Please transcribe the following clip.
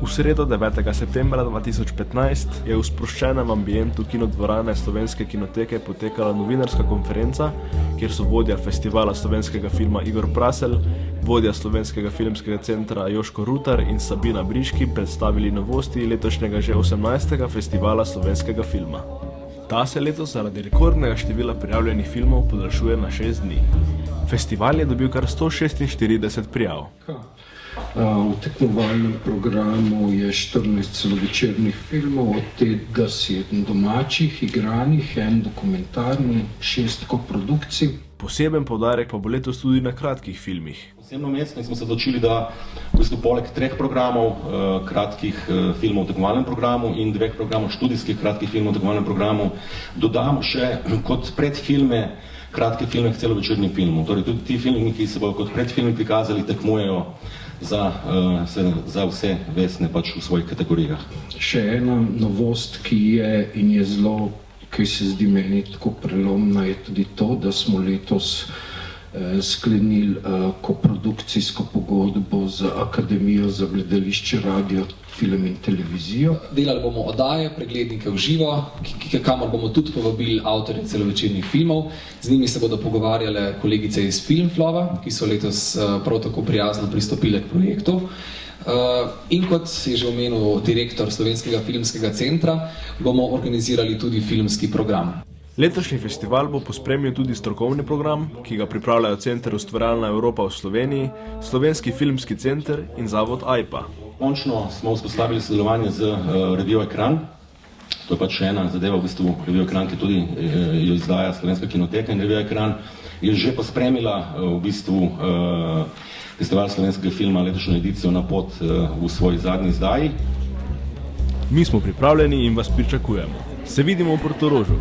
V sredo 9. septembra 2015 je v sproščenem ambientu kinodvorane Slovenske kinoteke potekala novinarska konferenca, kjer so vodja festivala slovenskega filma Igor Prasel, vodja Slovenskega filmskega centra Joško Rutar in Sabina Briški predstavili novosti letošnjega že 18. festivala slovenskega filma. Ta se letos zaradi rekordnega števila prijavljenih filmov podaljšuje na 6 dni. Festival je dobil kar 146 prijav. V tekmovalnem programu je 14 celovečernih filmov, od tega 7 domačih, igranih, 1 dokumentarni, 6 koprodukcij. Poseben poudarek pa bo letos tudi na kratkih filmih. Posebno mesto smo se odločili, da v bistvu poleg 3 programov kratkih filmov v tekmovalnem programu in 2 programov študijskih kratkih filmov v tekmovalnem programu dodamo še kot predfilme kratke filme k celovečernim filmom. Torej tudi ti filmi, ki se bodo kot predfilmi prikazali, tekmujejo za vse vestne pač v svojih kategorijah. Še ena novost, ki se zdi meni tako prelomna, je tudi to, da smo letos sklenili koprodukcijsko pogodbo z Akademijo za gledališče, radio, film in televizijo. Delali bomo oddaje, preglednike v živo, kamor bomo tudi povabili avtorje celovečernih filmov. Z njimi se bodo pogovarjale kolegice iz Filmflova, ki so letos prav tako prijazno pristopile k projektu. In kot je že omenil direktor Slovenskega filmskega centra, bomo organizirali tudi filmski program. Letošnji festival bo pospremil tudi strokovni program, ki ga pripravljajo Center Ustvarjalna Evropa v Sloveniji, Slovenski filmski center in zavod AIPA. Končno smo vzpostavili sodelovanje z revijo Ekran. To je pač še ena zadeva, v bistvu revijo Ekran, ki tudi jo izdaja Slovenska kinoteka, in revija Ekran je že pospremila v bistvu festival slovenskega filma letošnjo edicijo na pot v svoji zadnji izdaji. Mi smo pripravljeni in vas pričakujemo. Se vidimo v Portorožu.